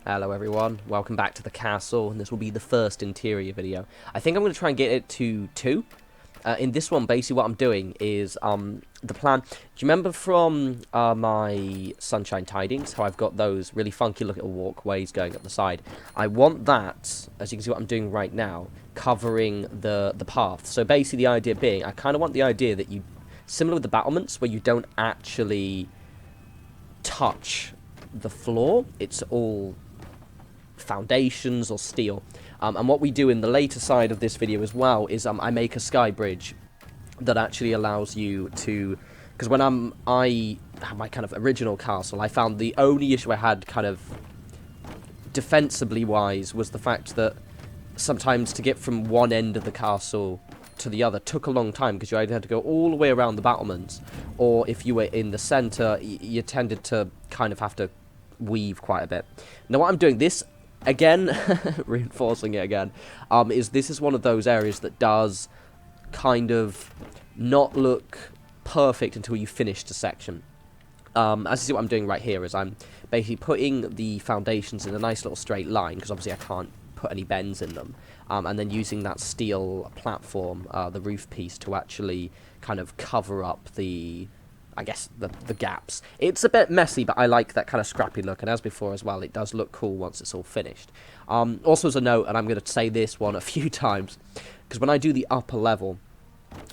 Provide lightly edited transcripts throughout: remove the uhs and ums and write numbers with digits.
Hello everyone, welcome back to the castle, and this will be the first interior video. I think I'm going to try and get it to 2. In this one, basically what I'm doing is, the plan... Do you remember from my Sunshine Tidings, how I've got those really funky little walkways going up the side? I want that, as you can see what I'm doing right now, covering the path. So basically the idea being, I kind of want the idea that you... Similar with the battlements, where you don't actually touch the floor, it's all foundations or steel. And what we do in the later side of this video as well is I make a sky bridge that actually allows you to, because when I have my kind of original castle, I found the only issue I had kind of defensively wise was the fact that sometimes to get from one end of the castle to the other took a long time, because you either had to go all the way around the battlements, or if you were in the center you tended to kind of have to weave quite a bit. Now what I'm doing, this again, reinforcing it again, this is one of those areas that does kind of not look perfect until you finish the section. As you see what I'm doing right here is I'm basically putting the foundations in a nice little straight line, because obviously I can't put any bends in them, and then using that steel platform, the roof piece, to actually kind of cover up the, I guess, the gaps. It's a bit messy, but I like that kind of scrappy look, and as before as well, it does look cool once it's all finished. Also as a note, and I'm going to say this one a few times, because when I do the upper level,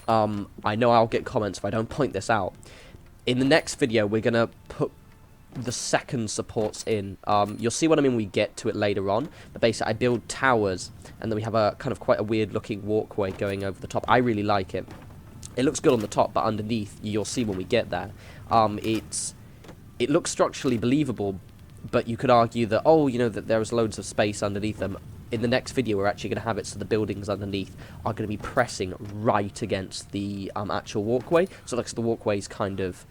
I know I'll get comments if I don't point this out. In the next video, we're going to put the second supports in. You'll see what I mean when we get to it later on, but basically I build towers, and then we have a kind of quite a weird looking walkway going over the top. I really like it. It looks good on the top, but underneath, you'll see when we get there, it looks structurally believable, but you could argue that, oh, you know, that there is loads of space underneath them. In the next video, we're actually going to have it so the buildings underneath are going to be pressing right against the actual walkway. So like the walkway's kind of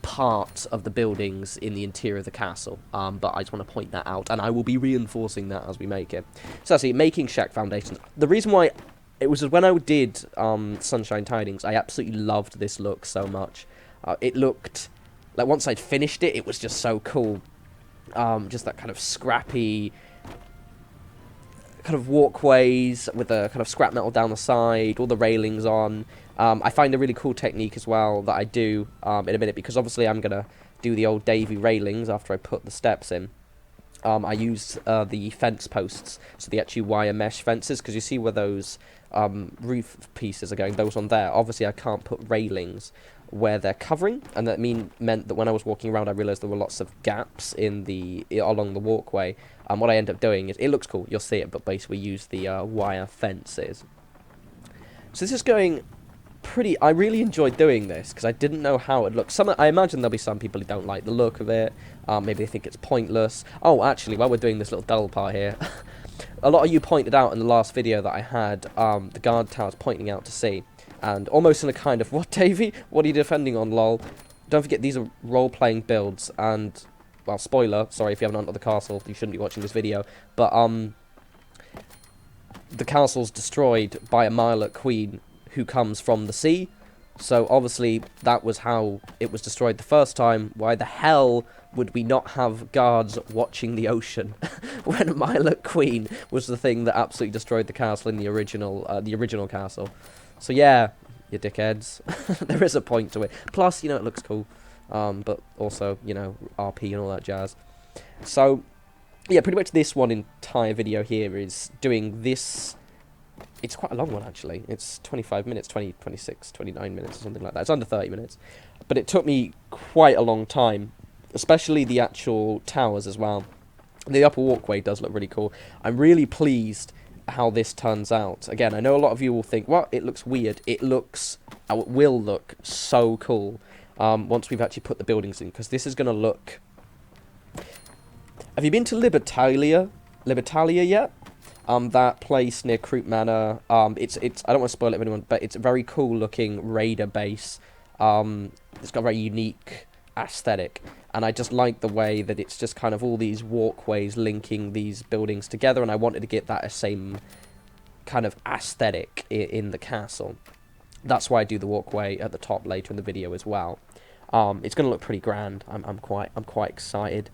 part of the buildings in the interior of the castle. But I just want to point that out, and I will be reinforcing that as we make it. So see, making shack foundations. The reason why... It was when I did Sunshine Tidings, I absolutely loved this look so much. It looked like once I'd finished it, it was just so cool. Just that kind of scrappy kind of walkways with the kind of scrap metal down the side, all the railings on. I find a really cool technique as well that I do in a minute, because obviously I'm going to do the old Davy railings after I put the steps in. I use the fence posts, so the actually wire mesh fences, because you see where those roof pieces are going, those on there. Obviously I can't put railings where they're covering, and that meant that when I was walking around I realised there were lots of gaps in along the walkway. What I end up doing is, it looks cool, you'll see it, but basically use the wire fences. So this is going pretty... I really enjoyed doing this, because I didn't know how it looked. I imagine there'll be some people who don't like the look of it. Maybe they think it's pointless. Oh, actually, while we're doing this little dull part here, a lot of you pointed out in the last video that I had the guard towers pointing out to sea, and almost in a kind of, what, Davey? What are you defending on, lol? Don't forget, these are role-playing builds, and, well, spoiler, sorry if you haven't entered the castle, you shouldn't be watching this video, but the castle's destroyed by a Mirelurk queen who comes from the sea. So obviously that was how it was destroyed the first time. Why the hell would we not have guards watching the ocean when Mirelurk Queen was the thing that absolutely destroyed the castle in the original castle? So yeah, you dickheads. There is a point to it. Plus, you know, it looks cool. But also, you know, RP and all that jazz. So yeah, pretty much this one entire video here is doing this. It's quite a long one, actually. It's 25 minutes, 26, 29 minutes, or something like that. It's under 30 minutes. But it took me quite a long time, especially the actual towers as well. The upper walkway does look really cool. I'm really pleased how this turns out. Again, I know a lot of you will think, well, it looks weird. It will look so cool once we've actually put the buildings in, because this is going to look... Have you been to Libertalia yet? That place near Croup Manor, it's I don't want to spoil it for anyone, but it's a very cool looking raider base. It's got a very unique aesthetic, and I just like the way that it's just kind of all these walkways linking these buildings together, and I wanted to get that same kind of aesthetic in the castle. That's why I do the walkway at the top later in the video as well. It's going to look pretty grand. I'm quite excited.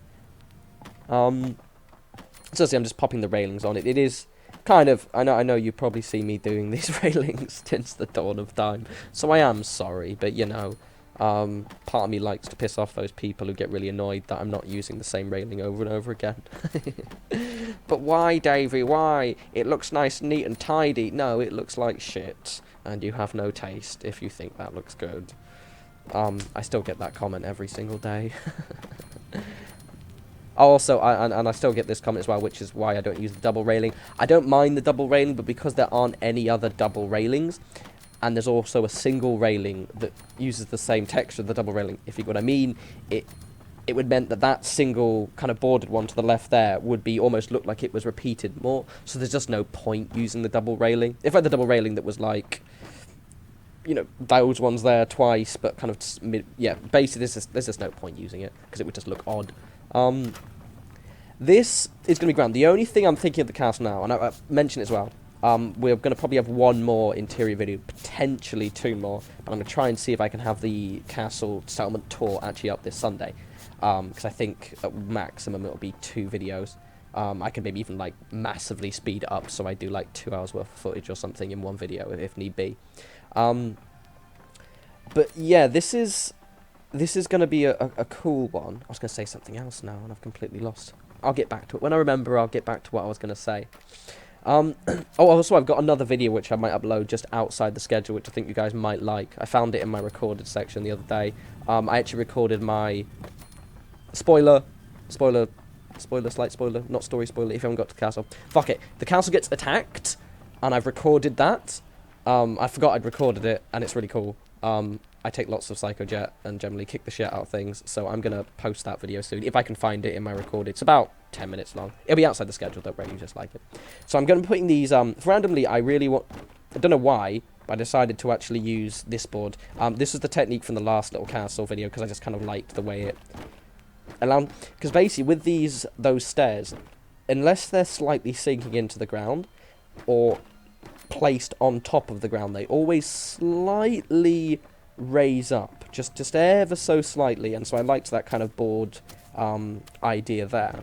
So see, I'm just popping the railings on it. It is kind of, I know you probably see me doing these railings since the dawn of time, so I am sorry, but you know, part of me likes to piss off those people who get really annoyed that I'm not using the same railing over and over again. But why, Davey, why? It looks nice and neat and tidy. No, it looks like shit, and you have no taste if you think that looks good. I still get that comment every single day. Also, I still get this comment as well, which is why I don't use the double railing. I don't mind the double railing, but because there aren't any other double railings, and there's also a single railing that uses the same texture of the double railing, if you get what I mean, it would mean that single kind of bordered one to the left there would be almost look like it was repeated more, so there's just no point using the double railing. If I had the double railing that was like, you know, those ones there twice, but kind of, yeah, basically there's just no point using it, because it would just look odd. This is going to be grand. The only thing I'm thinking of the castle now, and I mentioned it as well, we're going to probably have one more interior video, potentially two more, but I'm going to try and see if I can have the castle settlement tour actually up this Sunday, because I think at maximum it'll be 2 videos. I can maybe even like massively speed it up, so I do like 2 hours worth of footage or something in one video if need be. But yeah, this is going to be a cool one. I was going to say something else now, and I've completely lost. I'll get back to it. When I remember, I'll get back to what I was going to say. Oh, also, I've got another video which I might upload just outside the schedule, which I think you guys might like. I found it in my recorded section the other day. I actually recorded my slight spoiler, not story spoiler, if you haven't got to the castle. Fuck it. The castle gets attacked, and I've recorded that. I forgot I'd recorded it, and it's really cool. I take lots of Psycho Jet and generally kick the shit out of things, so I'm going to post that video soon, if I can find it in my recorded. It's about 10 minutes long. It'll be outside the schedule, don't worry, you just like it. So I'm going to be putting these, randomly, I don't know why, but I decided to actually use this board. This is the technique from the last little castle video, because I just kind of liked the way it allowed, because basically with those stairs, unless they're slightly sinking into the ground, or placed on top of the ground, they always slightly raise up, just ever so slightly, and so I liked that kind of board idea there.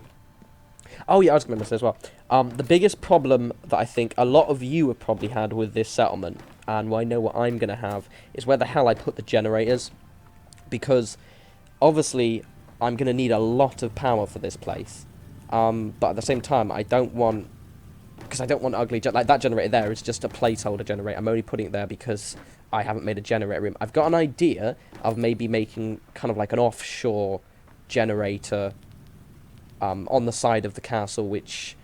Oh yeah, I was going to say as well, the biggest problem that I think a lot of you have probably had with this settlement, and I know what I'm going to have, is where the hell I put the generators, because obviously I'm going to need a lot of power for this place, but at the same time I don't want, because I don't want ugly, like that generator there is just a placeholder generator. I'm only putting it there because I haven't made a generator room. I've got an idea of maybe making kind of like an offshore generator on the side of the castle, which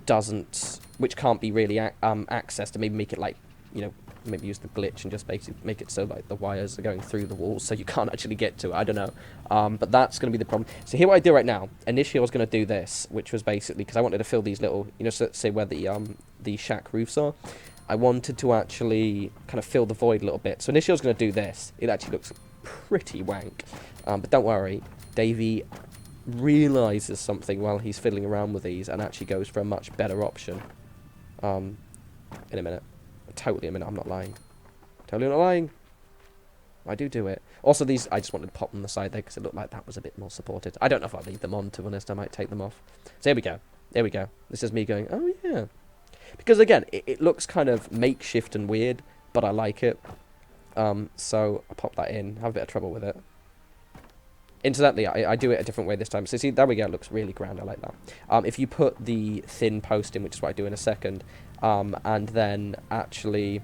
can't be really accessed, and maybe make it like, you know, maybe use the glitch and just basically make it so like the wires are going through the walls so you can't actually get to it. I don't know. But that's going to be the problem. So here what I do right now, initially I was going to do this, which was basically because I wanted to fill these little, you know, so, say where the shack roofs are. I wanted to actually kind of fill the void a little bit. So initially I was going to do this. It actually looks pretty wank. But don't worry, Davey realises something while he's fiddling around with these and actually goes for a much better option. In a minute. Totally a minute, I'm not lying. Totally not lying. I do it. Also, these, I just wanted to pop on the side there because it looked like that was a bit more supported. I don't know if I'll leave them on, to be honest. I might take them off. So here we go. There we go. This is me going, oh yeah. Because again, it looks kind of makeshift and weird, but I like it. So I pop that in. Have a bit of trouble with it. Incidentally, I do it a different way this time. So see, there we go. It looks really grand. I like that. If you put the thin post in, which is what I do in a second, and then actually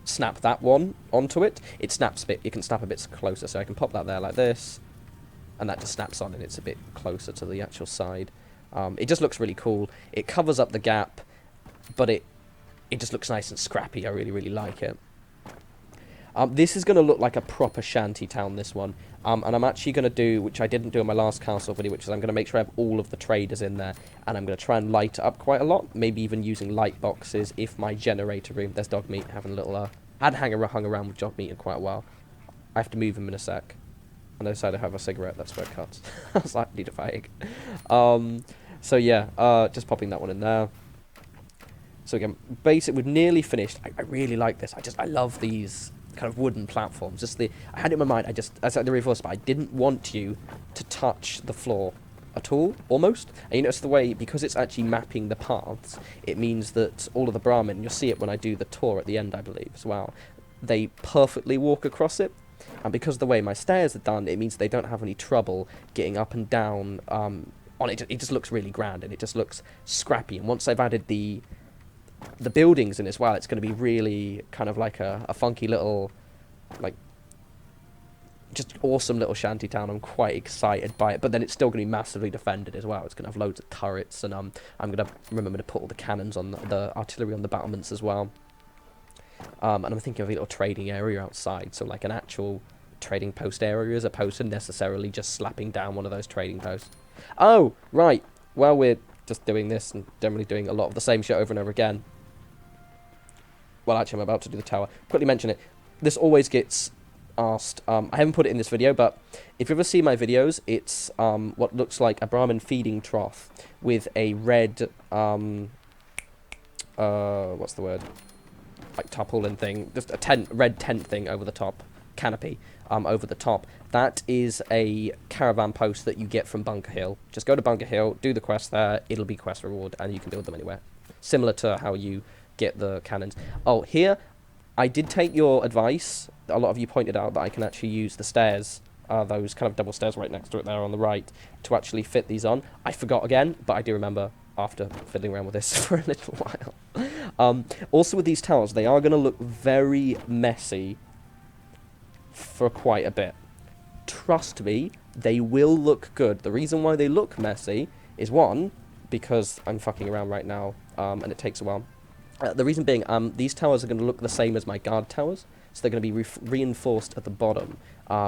snap that one onto it, it snaps a bit. You can snap a bit closer. So I can pop that there like this, and that just snaps on, and it's a bit closer to the actual side. It just looks really cool. It covers up the gap, but it just looks nice and scrappy. I really, really like it. This is going to look like a proper shanty town, this one. And I'm actually going to do, which I didn't do in my last castle video, which is I'm going to make sure I have all of the traders in there. And I'm going to try and light it up quite a lot. Maybe even using light boxes if my generator room... There's dog meat having a little... I hadn't hung around with dog meat in quite a while. I have to move him in a sec. And I decided to have a cigarette. That's where it cuts. I was like, I need a fag. So yeah, just popping that one in there. So again, basic, we've nearly finished. I really like this. I love these kind of wooden platforms. I had it in my mind. I said the reverse, but I didn't want you to touch the floor. at all, almost. And you notice the way, because it's actually mapping the paths, it means that all of the Brahmin, you'll see it when I do the tour at the end, I believe, as well, they perfectly walk across it. And because of the way my stairs are done, it means they don't have any trouble getting up and down on it. It just looks really grand, and it just looks scrappy. And once I've added the buildings in as well, it's going to be really kind of like a funky little, like, just awesome little shanty town. I'm quite excited by it, but then it's still going to be massively defended as well. It's going to have loads of turrets, and I'm going to remember to put all the cannons on the artillery on the battlements as well. And I'm thinking of a little trading area outside, so like an actual trading post area as opposed to necessarily just slapping down one of those trading posts. Oh, right. Well, we're just doing this and generally doing a lot of the same shit over and over again. Well, actually, I'm about to do the tower. Quickly mention it. This always gets asked. I haven't put it in this video, but if you ever see my videos, it's what looks like a Brahmin feeding trough with a red what's the word? Like tarpaulin thing, just a red tent thing over the top, canopy over the top. That is a caravan post that you get from Bunker Hill. Just go to Bunker Hill, do the quest there, it'll be quest reward, and you can build them anywhere. Similar to how you get the cannons. Oh, here, I did take your advice. A lot of you pointed out that I can actually use the stairs, those kind of double stairs right next to it there on the right, to actually fit these on. I forgot again, but I do remember after fiddling around with this for a little while. Also with these towers, they are going to look very messy for quite a bit. Trust me, they will look good. The reason why they look messy is, one, because I'm fucking around right now, and it takes a while. The reason being, these towers are going to look the same as my guard towers, so they're going to be reinforced at the bottom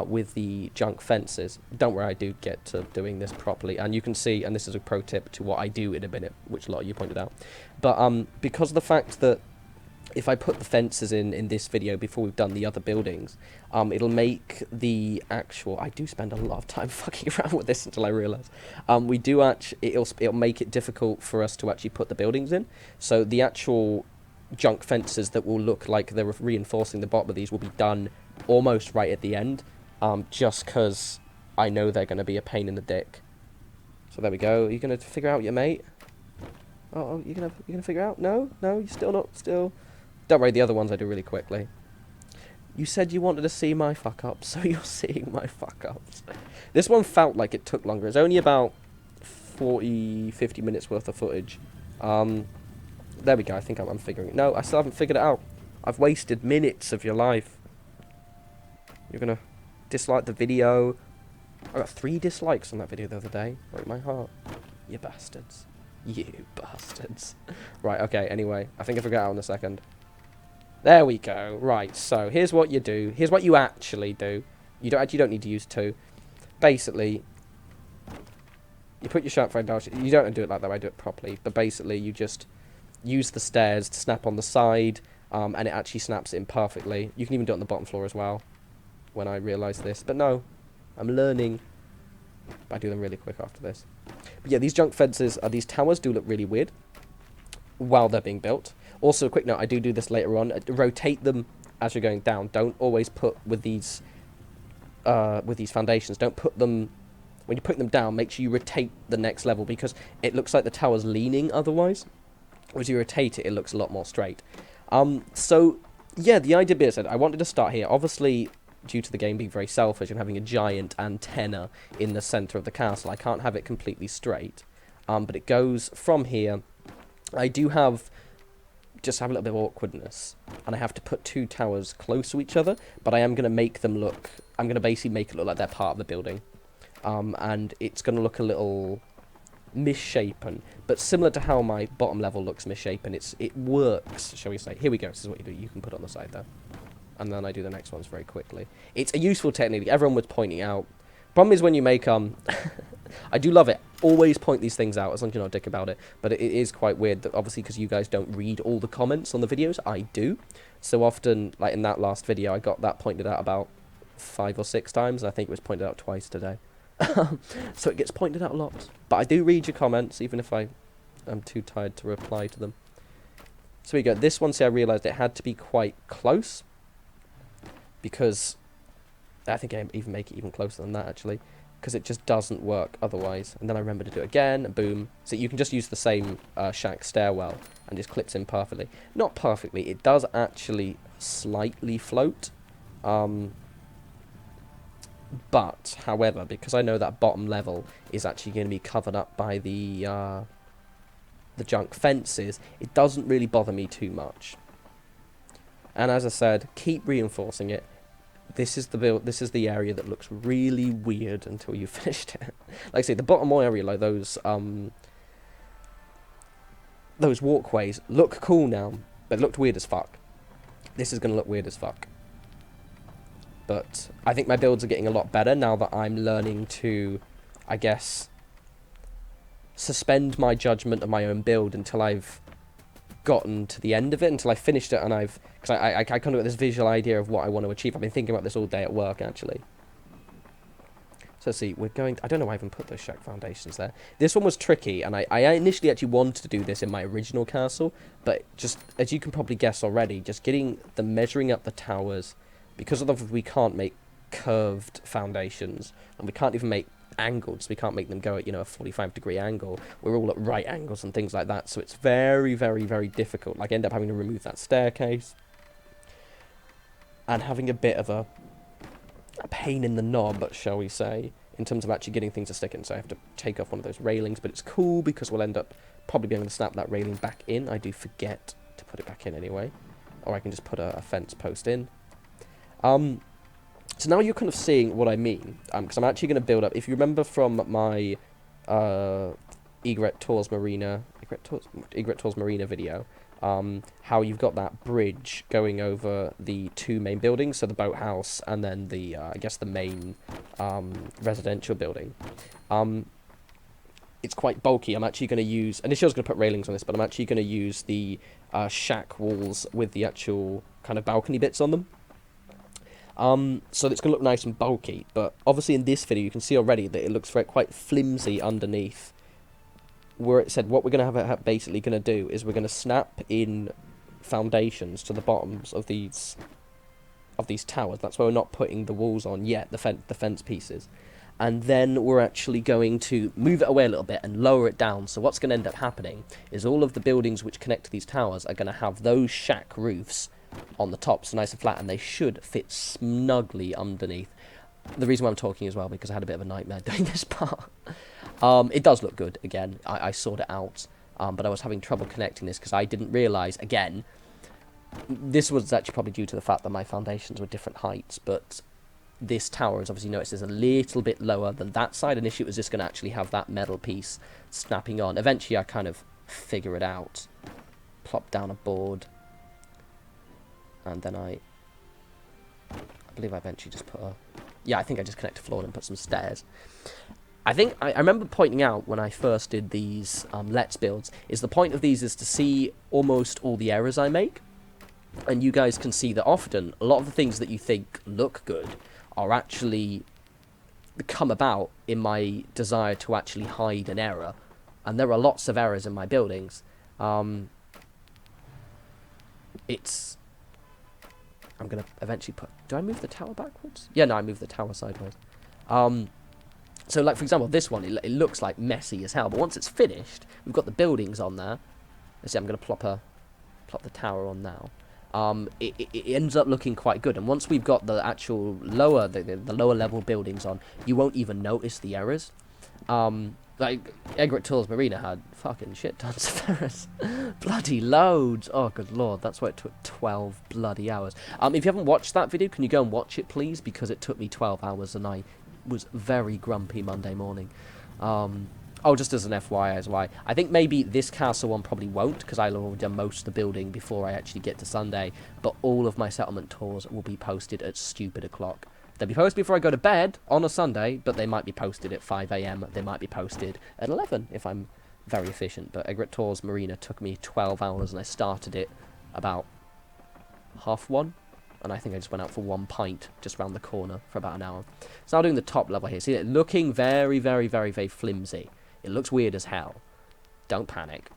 with the junk fences. Don't worry, I do get to doing this properly, and you can see, and this is a pro tip to what I do in a minute, which a lot of you pointed out. But because of the fact that if I put the fences in this video before we've done the other buildings, it'll make the actual... I do spend a lot of time fucking around with this until I realise. We do actually... It'll make it difficult for us to actually put the buildings in. So the actual junk fences that will look like they're reinforcing the bottom of these will be done almost right at the end, just because I know they're going to be a pain in the dick. So there we go. Are you going to figure out your mate? Oh, you're gonna figure out? No? No? You're still not... Still... Don't worry, the other ones I do really quickly. You said you wanted to see my fuck-ups, so you're seeing my fuck-ups. This one felt like it took longer. It's only about 40, 50 minutes worth of footage. There we go, I think I'm figuring it. No, I still haven't figured it out. I've wasted minutes of your life. You're gonna dislike the video. I got 3 dislikes on that video the other day. Break my heart. You bastards. You bastards. Right, okay, anyway. I think I figured it out in a second. There we go. Right, so here's what you do. Here's what you actually do. You don't need to use 2. Basically, you put your sharp frame down. You don't do it like that. I do it properly. But basically, you just use the stairs to snap on the side, and it actually snaps it in perfectly. You can even do it on the bottom floor as well, when I realise this. But no, I'm learning. But I do them really quick after this. But yeah, these junk fences, these towers do look really weird while they're being built. Also, a quick note, I do this later on. Rotate them as you're going down. Don't always put with these foundations. Don't put them... When you put them down, make sure you rotate the next level, because it looks like the tower's leaning otherwise. As you rotate it, it looks a lot more straight. So, yeah, the idea is that I wanted to start here. Obviously, due to the game being very selfish and having a giant antenna in the centre of the castle, I can't have it completely straight. But it goes from here. I do have... just have a little bit of awkwardness, and I have to put 2 towers close to each other, but I am going to make them look... I'm going to basically make it look like they're part of the building. And it's going to look a little misshapen, but similar to how my bottom level looks misshapen. It works, shall we say. Here we go. This is what you do. You can put it on the side there. And then I do the next ones very quickly. It's a useful technique. Everyone was pointing out. Problem is when you make... I do love it. Always point these things out, as long as you're not a dick about it. But it is quite weird that, obviously, because you guys don't read all the comments on the videos, I do. So often, like in that last video, I got that pointed out about 5 or 6 times. And I think it was pointed out twice today. So it gets pointed out a lot. But I do read your comments, even if I am too tired to reply to them. So we go. This one, see, I realised it had to be quite close. Because... I think I even make it even closer than that, actually. because it just doesn't work otherwise. And then I remember to do it again, and boom. So you can just use the same shack stairwell, and just clips in perfectly. Not perfectly, it does actually slightly float. But, however, because I know that bottom level is actually going to be covered up by the junk fences, it doesn't really bother me too much. And as I said, keep reinforcing it. This is the area that looks really weird until you finished it. Like I say, the bottom area, like those walkways, look cool now, but looked weird as fuck. This is going to look weird as fuck. But I think my builds are getting a lot better now that I'm learning to, I guess, suspend my judgment of my own build until I've gotten to the end of it, until I finished it, and because I kind of got this visual idea of what I want to achieve. I've been thinking about this all day at work, actually. So let's see, we're going, I don't know why I even put those shack foundations there. This one was tricky, and I initially actually wanted to do this in my original castle, but just, as you can probably guess already, just getting the measuring up the towers, because we can't make curved foundations, and we can't even make angles, we can't make them go at, a 45-degree angle. We're all at right angles and things like that, so it's very, very, very difficult. Like, I end up having to remove that staircase, and having a bit of a pain in the knob, shall we say, in terms of actually getting things to stick in. So I have to take off one of those railings, but it's cool because we'll end up probably being able to snap that railing back in. I do forget to put it back in anyway, or I can just put a fence post in. So now you're kind of seeing what I mean, because I'm actually going to build up, if you remember from my Egret Tours Marina video, how you've got that bridge going over the two main buildings, so the boathouse and then the, I guess the main residential building. It's quite bulky. I'm actually going to use, initially I was going to put railings on this, but I'm actually going to use the shack walls with the actual kind of balcony bits on them. So it's going to look nice and bulky, but obviously in this video you can see already that it looks quite flimsy underneath, where it said what we're going to have basically going to do is we're going to snap in foundations to the bottoms of these towers. That's why we're not putting the walls on yet, the fence pieces. And then we're actually going to move it away a little bit and lower it down. So what's going to end up happening is all of the buildings which connect to these towers are going to have those shack roofs on the top, so nice and flat, and they should fit snugly underneath. The reason why I'm talking as well, because I had a bit of a nightmare doing this part. It does look good, again, I sorted it out, but I was having trouble connecting this, because I didn't realise, again, this was actually probably due to the fact that my foundations were different heights, but this tower, as obviously noticed, is a little bit lower than that side. Initially it was just going to actually have that metal piece snapping on. Eventually I kind of figure it out, plop down a board, and then I believe I eventually just put I think I just connect a floor and put some stairs. I think, I remember pointing out when I first did these Let's Builds, is the point of these is to see almost all the errors I make. And you guys can see that often, a lot of the things that you think look good are actually come about in my desire to actually hide an error. And there are lots of errors in my buildings. I'm going to eventually put... Do I move the tower backwards? Yeah, no, I move the tower sideways. So, like, for example, this one, it looks like messy as hell. But once it's finished, we've got the buildings on there. Let's see, I'm going to plop the tower on now. It ends up looking quite good. And once we've got the actual lower, the lower level buildings on, you won't even notice the errors. Like, Egret Tours Marina had fucking shit tons of errors. Bloody loads. Oh, good lord. That's why it took 12 bloody hours. If you haven't watched that video, can you go and watch it, please? Because it took me 12 hours and I was very grumpy Monday morning. Oh, just as an FYI as why. I think maybe this castle one probably won't, because I'll already done most of the building before I actually get to Sunday. But all of my settlement tours will be posted at stupid o'clock. They'll be posted before I go to bed on a Sunday, but they might be posted at 5 AM. They might be posted at 11 if I'm very efficient. But Egret Tours Marina took me 12 hours, and I started it about 1:30. And I think I just went out for 1 pint just round the corner for about an hour. So now doing the top level here. See it looking very, very, very, very flimsy. It looks weird as hell. Don't panic.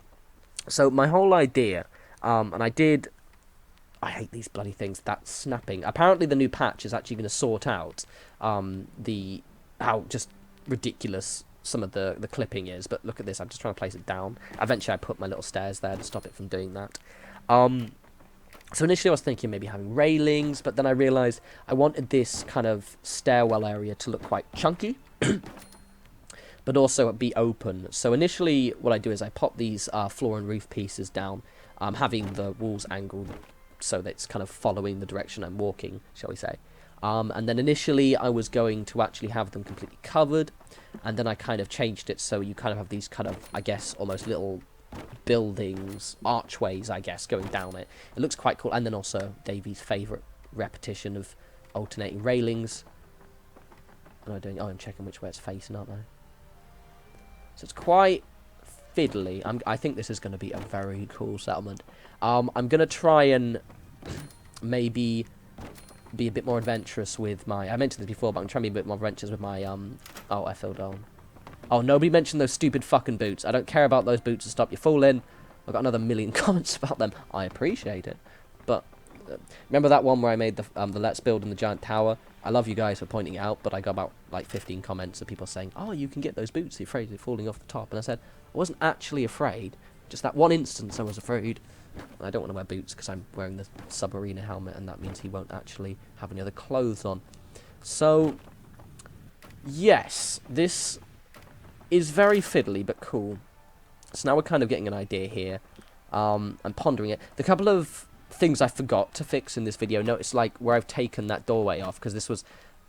So my whole idea, and I hate these bloody things, that snapping. Apparently the new patch is actually going to sort out how just ridiculous some of the clipping is, but look at this, I'm just trying to place it down. Eventually I put my little stairs there to stop it from doing that. So initially I was thinking maybe having railings, but then I realised I wanted this kind of stairwell area to look quite chunky, but also be open. So initially what I do is I pop these floor and roof pieces down, having the walls angled so that it's kind of following the direction I'm walking, shall we say. And then initially I was going to actually have them completely covered, and then I kind of changed it so you kind of have these kind of, I guess, almost little buildings, archways, I guess, going down it. It looks quite cool. And then also Davey's favourite repetition of alternating railings. What am I doing? Oh, I'm checking which way it's facing, aren't I? So it's quite fiddly. I think this is going to be a very cool settlement. I'm going to try and maybe be a bit more adventurous with my... I mentioned this before, but I'm trying to be a bit more adventurous with my... Oh, I fell down. Oh, nobody mentioned those stupid fucking boots. I don't care about those boots to stop you falling. I've got another million comments about them. I appreciate it. But remember that one where I made the Let's Build in the Giant Tower? I love you guys for pointing it out, but I got about like 15 comments of people saying, oh, you can get those boots, you're afraid of falling off the top. And I said, I wasn't actually afraid. Just that one instance I was afraid. I don't want to wear boots because I'm wearing the Submariner helmet, and that means he won't actually have any other clothes on. So, yes, this is very fiddly but cool. So now we're kind of getting an idea here, and pondering it. The couple of things I forgot to fix in this video, notice like where I've taken that doorway off, because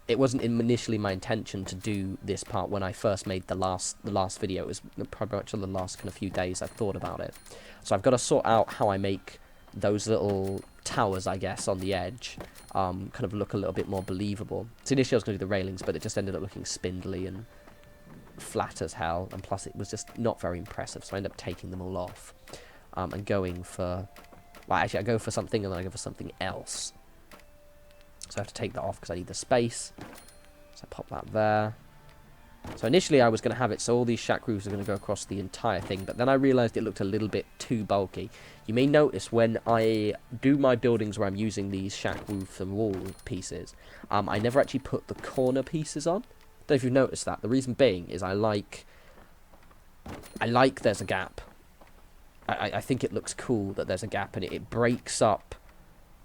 it wasn't initially my intention to do this part when I first made the last video. It was pretty much on the last kind of few days I thought about it. So I've got to sort out how I make those little towers, I guess, on the edge kind of look a little bit more believable. So initially I was going to do the railings, but it just ended up looking spindly and flat as hell, and plus it was just not very impressive, so I ended up taking them all off and going for... Well, actually I go for something and then I go for something else. So I have to take that off because I need the space. So I pop that there. So initially I was going to have it so all these shack roofs are going to go across the entire thing, but then I realised it looked a little bit too bulky. You may notice when I do my buildings where I'm using these shack roof and wall pieces, I never actually put the corner pieces on. Don't know if you've noticed that. The reason being is I like there's a gap. I think it looks cool that there's a gap, and it breaks up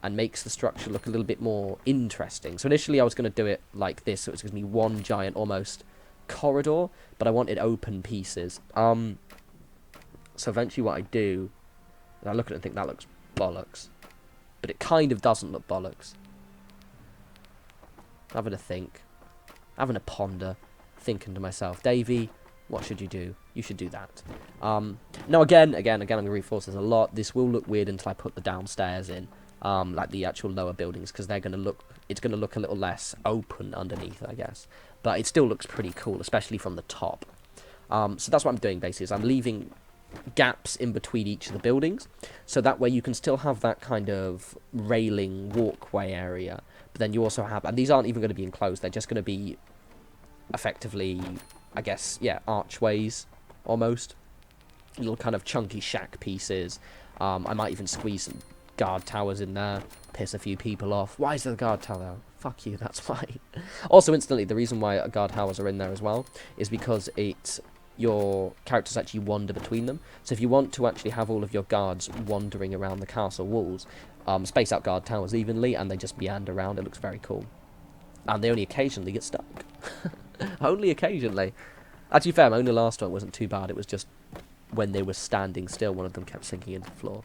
and makes the structure look a little bit more interesting. So initially I was going to do it like this, so it was going to be one giant almost corridor, but I wanted open pieces. So eventually what I do is I look at it and think that looks bollocks, but it kind of doesn't look bollocks. Having a think, having a ponder, thinking to myself, Davey, what should you do? You should do that. Now again, I'm going to reinforce this a lot. This will look weird until I put the downstairs in, like the actual lower buildings, because they're going to look. It's going to look a little less open underneath, I guess. But it still looks pretty cool, especially from the top. So that's what I'm doing basically. Is I'm leaving gaps in between each of the buildings, so that way you can still have that kind of railing walkway area. But then you also have, and these aren't even going to be enclosed. They're just going to be effectively, I guess, yeah, archways almost. Little kind of chunky shack pieces. I might even squeeze some guard towers in there, piss a few people off. Why is there a guard tower? Fuck you, that's why. Also, instantly, the reason why guard towers are in there as well is because your characters actually wander between them. So if you want to actually have all of your guards wandering around the castle walls, space out guard towers evenly, and they just meander around. It looks very cool. And they only occasionally get stuck. Only occasionally. Actually, fair, my only last one wasn't too bad. It was just when they were standing still, one of them kept sinking into the floor.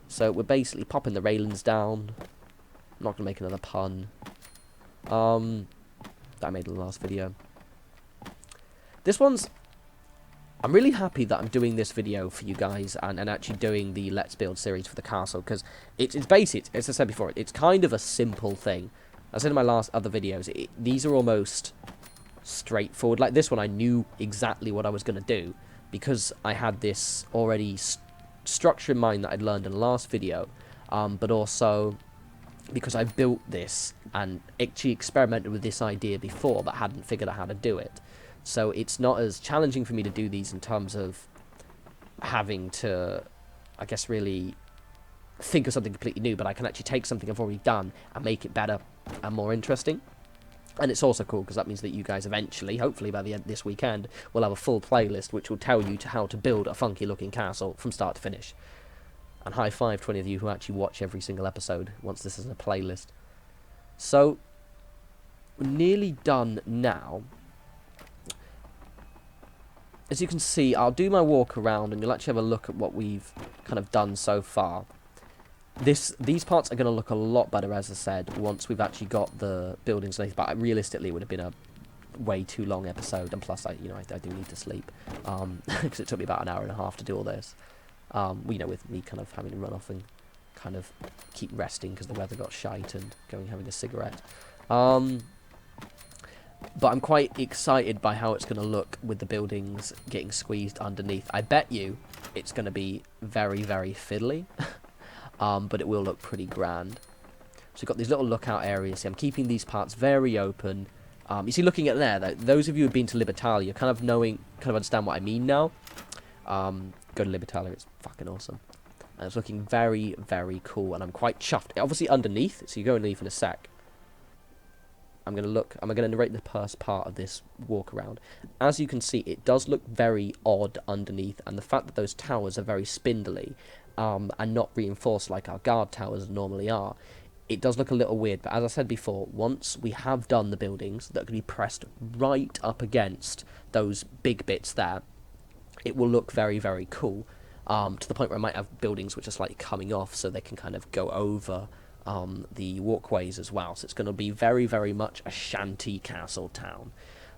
So we're basically popping the railings down. I'm not going to make another pun. That I made in the last video. This one's... I'm really happy that I'm doing this video for you guys and actually doing the Let's Build series for the castle, because it's basic. As I said before, it's kind of a simple thing. As I said in my other videos, these are almost straightforward. Like this one, I knew exactly what I was going to do because I had this already structure in mind that I'd learned in the last video, but also because I built this and actually experimented with this idea before but hadn't figured out how to do it. So it's not as challenging for me to do these in terms of having to, I guess, really think of something completely new, but I can actually take something I've already done and make it better and more interesting. And it's also cool because that means that you guys eventually, hopefully by the end of this weekend, will have a full playlist which will tell you how to build a funky looking castle from start to finish. And high five to any of you who actually watch every single episode once this is a playlist. So, we're nearly done now. As you can see, I'll do my walk around and you'll actually have a look at what we've kind of done so far. These parts are going to look a lot better, as I said, once we've actually got the buildings underneath. But realistically, it would have been a way too long episode, and plus, I do need to sleep because it took me about an hour and a half to do all this. With me kind of having to run off and kind of keep resting because the weather got shite and going having a cigarette. But I'm quite excited by how it's going to look with the buildings getting squeezed underneath. I bet you it's going to be very, very fiddly. But it will look pretty grand. So we've got these little lookout areas here. I'm keeping these parts very open. You see, looking at there, those of you who've been to Libertalia kind of understand what I mean now. Go to Libertalia, it's fucking awesome. And it's looking very, very cool, and I'm quite chuffed. Obviously underneath, so you go underneath in a sec. I'm going to narrate the first part of this walk around. As you can see, it does look very odd underneath, and the fact that those towers are very spindly, and not reinforced like our guard towers normally are, it does look a little weird. But as I said before, once we have done the buildings that can be pressed right up against those big bits there, it will look very, very cool, to the point where I might have buildings which are slightly coming off so they can kind of go over the walkways as well. So it's going to be very, very much a shanty castle town.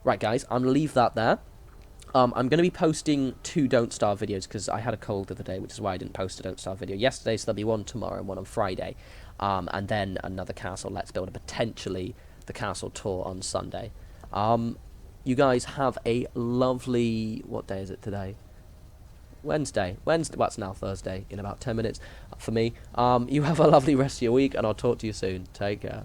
Right, guys, I'm going to leave that there. I'm going to be posting 2 Don't Starve videos because I had a cold the other day, which is why I didn't post a Don't Starve video yesterday, so there'll be one tomorrow and one on Friday. And then another castle Let's Build, and potentially the castle tour on Sunday. You guys have a lovely... What day is it today? Wednesday. Well, it's now Thursday in about 10 minutes for me. You have a lovely rest of your week, and I'll talk to you soon. Take care.